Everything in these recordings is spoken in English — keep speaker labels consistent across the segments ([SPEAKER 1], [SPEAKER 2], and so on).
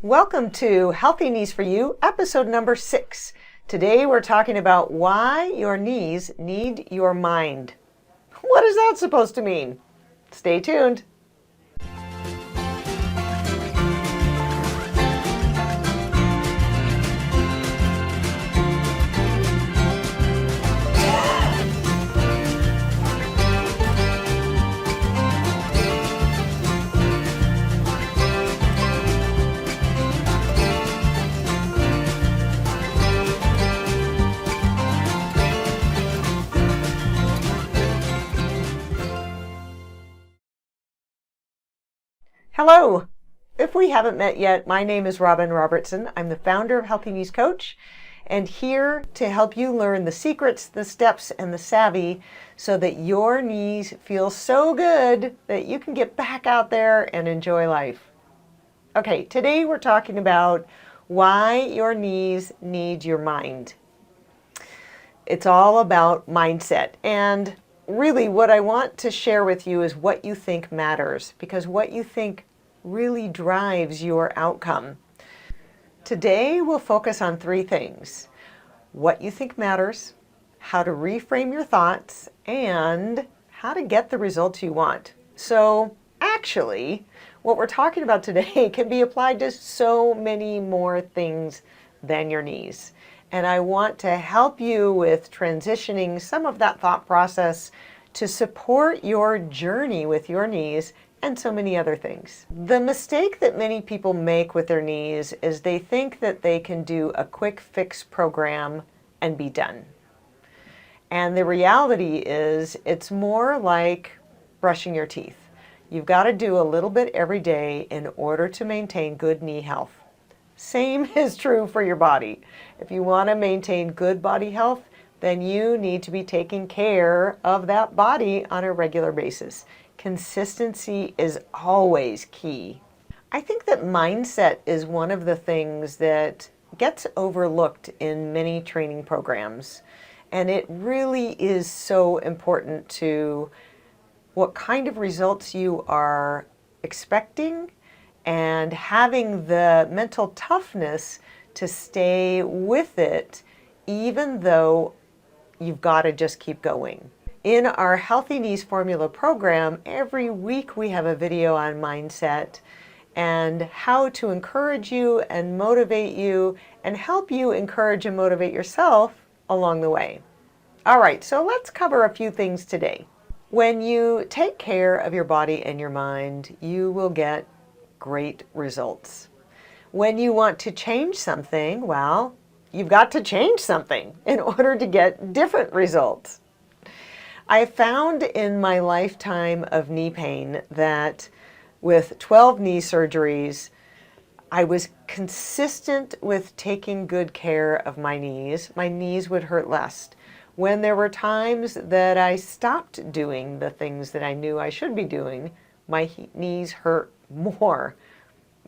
[SPEAKER 1] Welcome to Healthy Knees for You, episode number 6. Today we're talking about why your knees need your mind. What is that supposed to mean? Stay tuned. Hello. If we haven't met yet, my name is Robin Robertson. I'm the founder of Healthy Knees Coach and here to help you learn the secrets, the steps, and the savvy so that your knees feel so good that you can get back out there and enjoy life. Okay, today we're talking about why your knees need your mind. It's all about mindset, and really what I want to share with you is what you think matters, because what you think really drives your outcome. Today we'll focus on 3 things: what you think matters, how to reframe your thoughts, and how to get the results you want. So actually, what we're talking about today can be applied to so many more things than your knees. And I want to help you with transitioning some of that thought process to support your journey with your knees and so many other things. The mistake that many people make with their knees is they think that they can do a quick fix program and be done. And the reality is it's more like brushing your teeth. You've got to do a little bit every day in order to maintain good knee health. Same is true for your body. If you want to maintain good body health, then you need to be taking care of that body on a regular basis. Consistency is always key. I think that mindset is one of the things that gets overlooked in many training programs. And it really is so important to what kind of results you are expecting and having the mental toughness to stay with it, even though you've got to just keep going. In our Healthy Knees Formula program, every week we have a video on mindset and how to encourage you and motivate you and help you encourage and motivate yourself along the way. All right, so let's cover a few things today. When you take care of your body and your mind, you will get great results. When you want to change something, well, you've got to change something in order to get different results. I found in my lifetime of knee pain that with 12 knee surgeries, I was consistent with taking good care of my knees. My knees would hurt less. When there were times that I stopped doing the things that I knew I should be doing, my knees hurt more.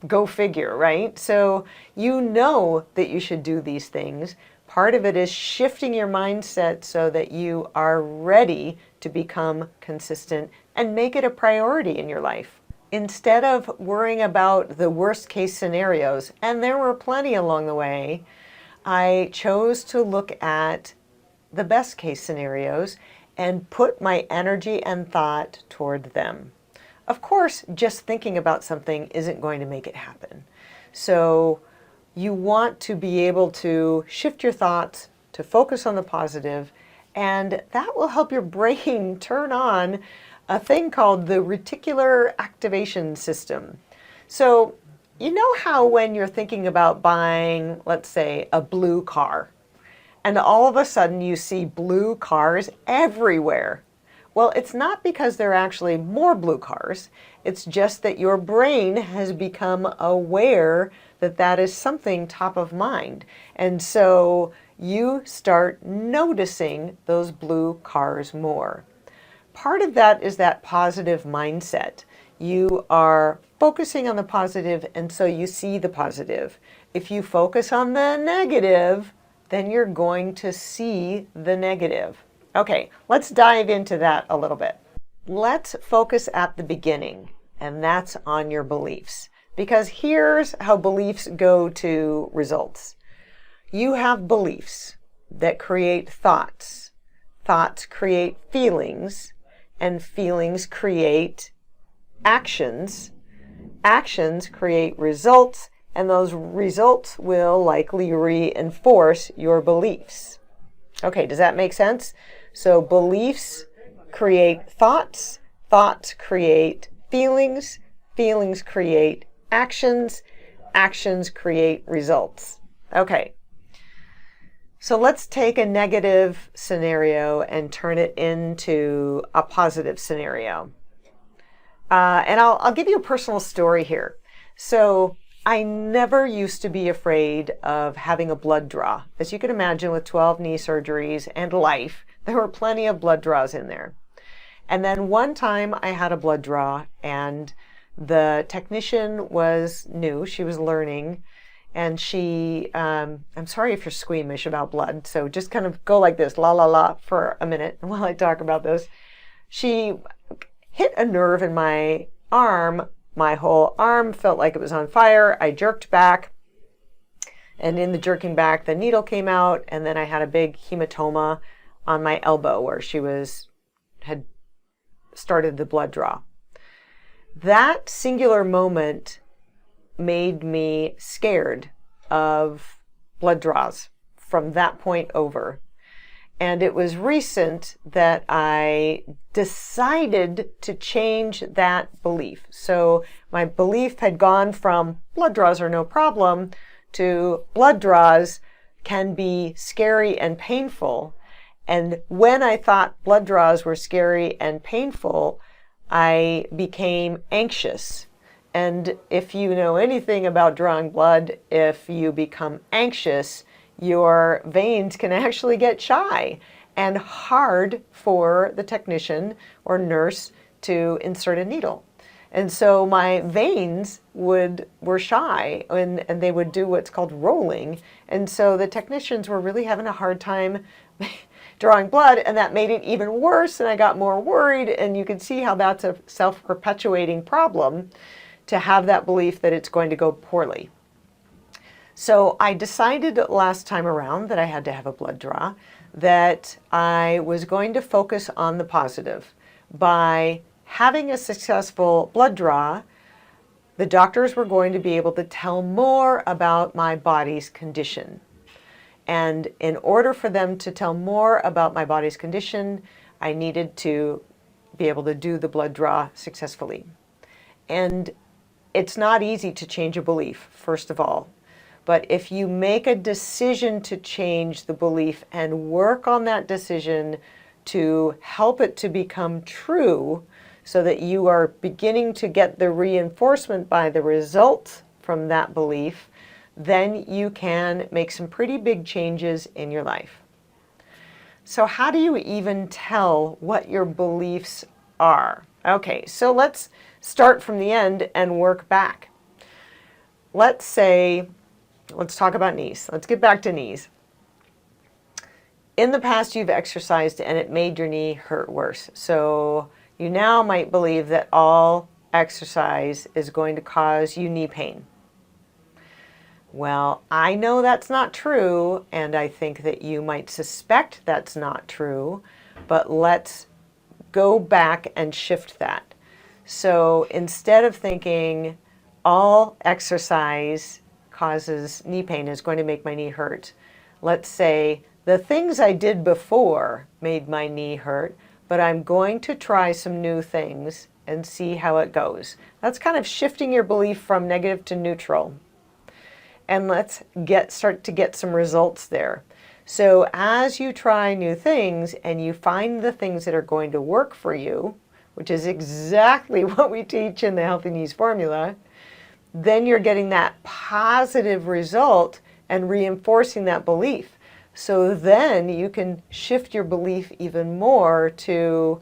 [SPEAKER 1] Go figure, right? So you know that you should do these things. Part of it is shifting your mindset so that you are ready to become consistent and make it a priority in your life. Instead of worrying about the worst case scenarios, and there were plenty along the way, I chose to look at the best case scenarios and put my energy and thought toward them. Of course, just thinking about something isn't going to make it happen. So you want to be able to shift your thoughts to focus on the positive, and that will help your brain turn on a thing called the reticular activation system. So you know how when you're thinking about buying, let's say, a blue car, and all of a sudden you see blue cars everywhere. Well, it's not because there are actually more blue cars. It's just that your brain has become aware that that is something top of mind. And so you start noticing those blue cars more. Part of that is that positive mindset. You are focusing on the positive, and so you see the positive. If you focus on the negative, then you're going to see the negative. Okay, let's dive into that a little bit. Let's focus at the beginning, and that's on your beliefs. because here's how beliefs go to results. You have beliefs that create thoughts. Thoughts create feelings, and feelings create actions. Actions create results, and those results will likely reinforce your beliefs. Okay, does that make sense? So beliefs create thoughts, thoughts create feelings, feelings create actions, actions create results. Okay. So let's take a negative scenario and turn it into a positive scenario. And I'll give you a personal story here. So I never used to be afraid of having a blood draw. As you can imagine, with 12 knee surgeries and life, there were plenty of blood draws in there. And then one time I had a blood draw, and the technician was new. She was learning. And she, I'm sorry if you're squeamish about blood, so just kind of go like this, la la la, for a minute while I talk about this. She hit a nerve in my arm. My whole arm felt like it was on fire. I jerked back, and in the jerking back, the needle came out, and then I had a big hematoma on my elbow where she had started the blood draw. That singular moment made me scared of blood draws from that point over. And it was recent that I decided to change that belief. So my belief had gone from blood draws are no problem to blood draws can be scary and painful. And when I thought blood draws were scary and painful, I became anxious. And if you know anything about drawing blood, if you become anxious, your veins can actually get shy and hard for the technician or nurse to insert a needle. And so my veins were shy, and they would do what's called rolling. And so the technicians were really having a hard time drawing blood, and that made it even worse, and I got more worried. And you can see how that's a self-perpetuating problem, to have that belief that it's going to go poorly. So I decided last time around that I had to have a blood draw, that I was going to focus on the positive. By having a successful blood draw, the doctors were going to be able to tell more about my body's condition. And in order for them to tell more about my body's condition, I needed to be able to do the blood draw successfully. And it's not easy to change a belief, first of all. But if you make a decision to change the belief and work on that decision to help it to become true, so that you are beginning to get the reinforcement by the result from that belief, then you can make some pretty big changes in your life. So how do you even tell what your beliefs are? Okay, so let's start from the end and work back. Let's talk about knees. Let's get back to knees. In the past, you've exercised and it made your knee hurt worse. So you now might believe that all exercise is going to cause you knee pain. Well, I know that's not true, and I think that you might suspect that's not true, but let's go back and shift that. So instead of thinking all exercise causes knee pain, is going to make my knee hurt, let's say the things I did before made my knee hurt, but I'm going to try some new things and see how it goes. That's kind of shifting your belief from negative to neutral. And let's start to get some results there. So as you try new things and you find the things that are going to work for you, which is exactly what we teach in the Healthy Knees formula, then you're getting that positive result and reinforcing that belief. So then you can shift your belief even more to,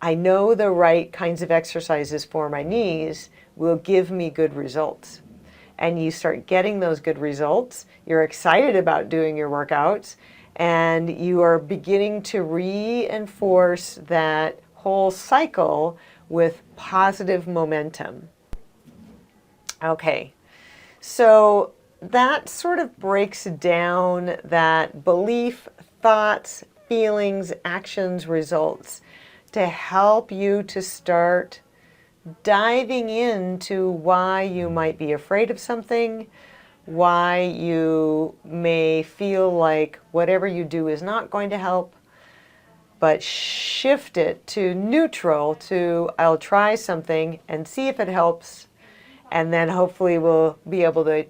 [SPEAKER 1] I know the right kinds of exercises for my knees will give me good results. And you start getting those good results. You're excited about doing your workouts, and you are beginning to reinforce that whole cycle with positive momentum. Okay, so that sort of breaks down that belief, thoughts, feelings, actions, results to help you to start diving into why you might be afraid of something, why you may feel like whatever you do is not going to help, but shift it to neutral, to I'll try something and see if it helps, and then hopefully we'll be able to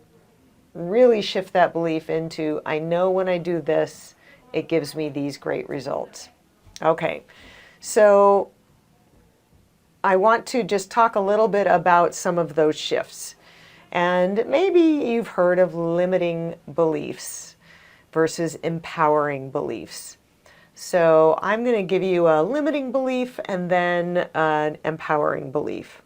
[SPEAKER 1] really shift that belief into I know when I do this, it gives me these great results. Okay, so I want to just talk a little bit about some of those shifts. And maybe you've heard of limiting beliefs versus empowering beliefs. So I'm going to give you a limiting belief and then an empowering belief.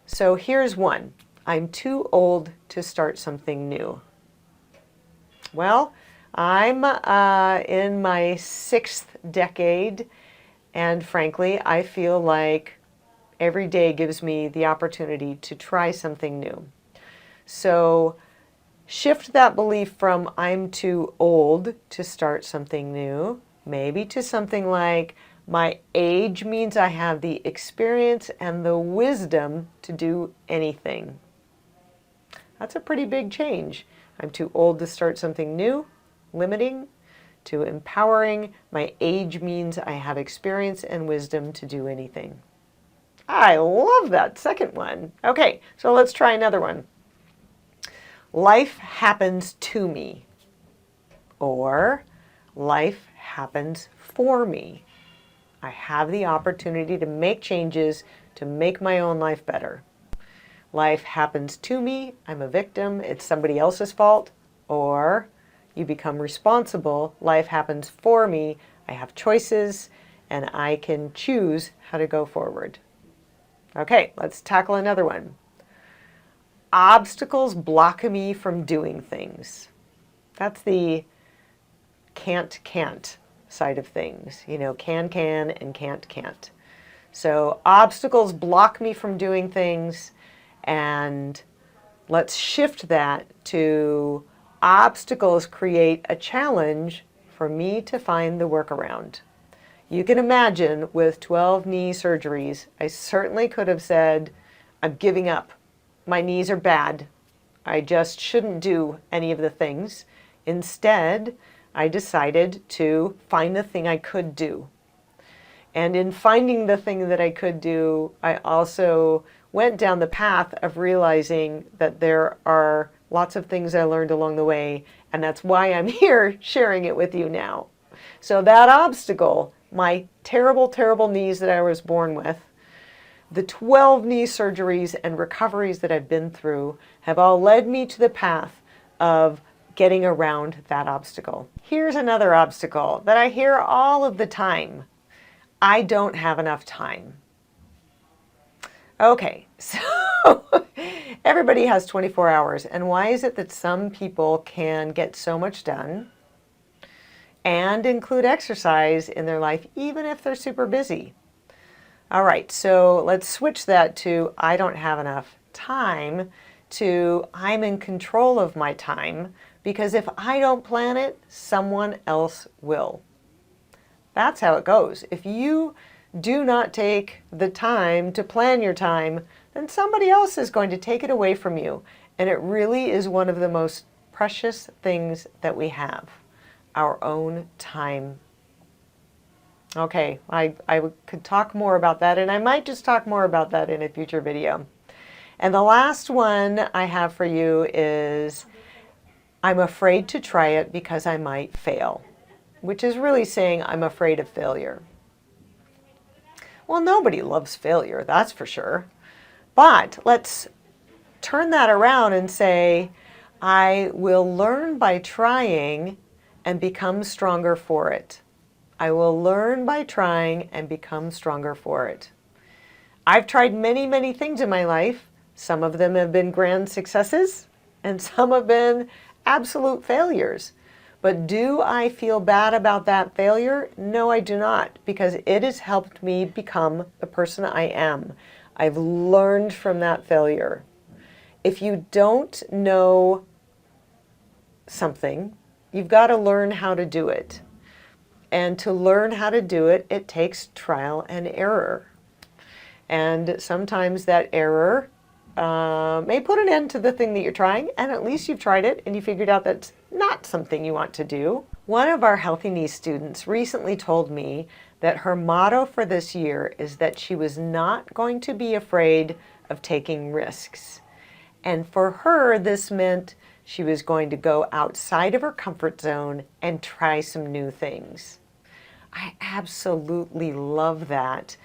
[SPEAKER 1] So here's one. I'm too old to start something new. Well, I'm in my 6th decade, and frankly, I feel like every day gives me the opportunity to try something new. So shift that belief from I'm too old to start something new, maybe to something like my age means I have the experience and the wisdom to do anything. That's a pretty big change. I'm too old to start something new, limiting, to empowering. My age means I have experience and wisdom to do anything. I love that second one. Okay, so let's try another one. Life happens to me, or life happens for me. I have the opportunity to make changes to make my own life better. Life happens to me, I'm a victim, it's somebody else's fault, or you become responsible, life happens for me, I have choices, and I can choose how to go forward. Okay, let's tackle another one. Obstacles block me from doing things. That's the can't side of things. You know, can and can't. So obstacles block me from doing things, and let's shift that to obstacles create a challenge for me to find the workaround. You can imagine with 12 knee surgeries, I certainly could have said, I'm giving up. My knees are bad. I just shouldn't do any of the things. Instead, I decided to find the thing I could do. And in finding the thing that I could do, I also went down the path of realizing that there are lots of things I learned along the way, and that's why I'm here sharing it with you now. So that obstacle, my terrible, terrible knees that I was born with, the 12 knee surgeries and recoveries that I've been through have all led me to the path of getting around that obstacle. Here's another obstacle that I hear all of the time. I don't have enough time. Okay, so everybody has 24 hours, and why is it that some people can get so much done and include exercise in their life even if they're super busy? All right, so let's switch that to I don't have enough time to I'm in control of my time, because if I don't plan it, someone else will. That's how it goes. If you do not take the time to plan your time, then somebody else is going to take it away from you. And it really is one of the most precious things that we have, our own time. Okay, I could talk more about that, and I might just talk more about that in a future video. And the last one I have for you is I'm afraid to try it because I might fail, which is really saying I'm afraid of failure. Well, nobody loves failure, that's for sure. But let's turn that around and say, I will learn by trying and become stronger for it. I will learn by trying and become stronger for it. I've tried many, many things in my life. Some of them have been grand successes, and some have been absolute failures. But do I feel bad about that failure? No, I do not, because it has helped me become the person I am. I've learned from that failure. If you don't know something, you've got to learn how to do it. And to learn how to do it, it takes trial and error. And sometimes that error may put an end to the thing that you're trying, and at least you've tried it and you figured out that's not something you want to do. One of our Healthy Knees students recently told me that her motto for this year is that she was not going to be afraid of taking risks. And for her, this meant she was going to go outside of her comfort zone and try some new things. I absolutely love that.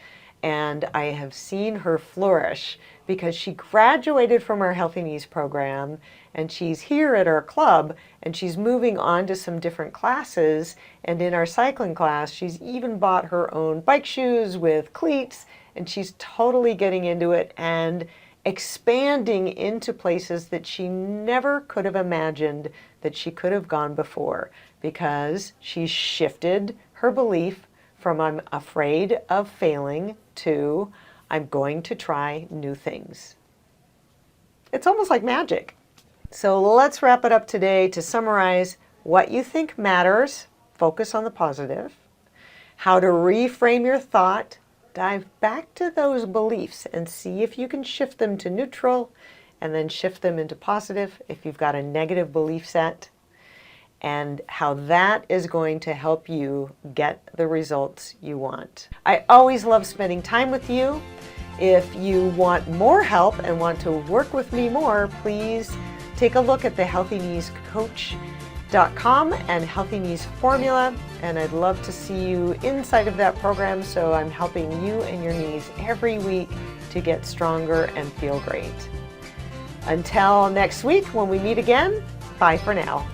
[SPEAKER 1] And I have seen her flourish because she graduated from our Healthy Knees program and she's here at our club and she's moving on to some different classes. And in our cycling class, she's even bought her own bike shoes with cleats and she's totally getting into it and expanding into places that she never could have imagined that she could have gone before because she's shifted her belief from I'm afraid of failing to I'm going to try new things. It's almost like magic. So let's wrap it up today to summarize what you think matters, focus on the positive, how to reframe your thought, dive back to those beliefs and see if you can shift them to neutral and then shift them into positive if you've got a negative belief set, and how that is going to help you get the results you want. I always love spending time with you. If you want more help and want to work with me more, please take a look at the healthyKneesCoach.com and Healthy Knees Formula, and I'd love to see you inside of that program so I'm helping you and your knees every week to get stronger and feel great. Until next week when we meet again, bye for now.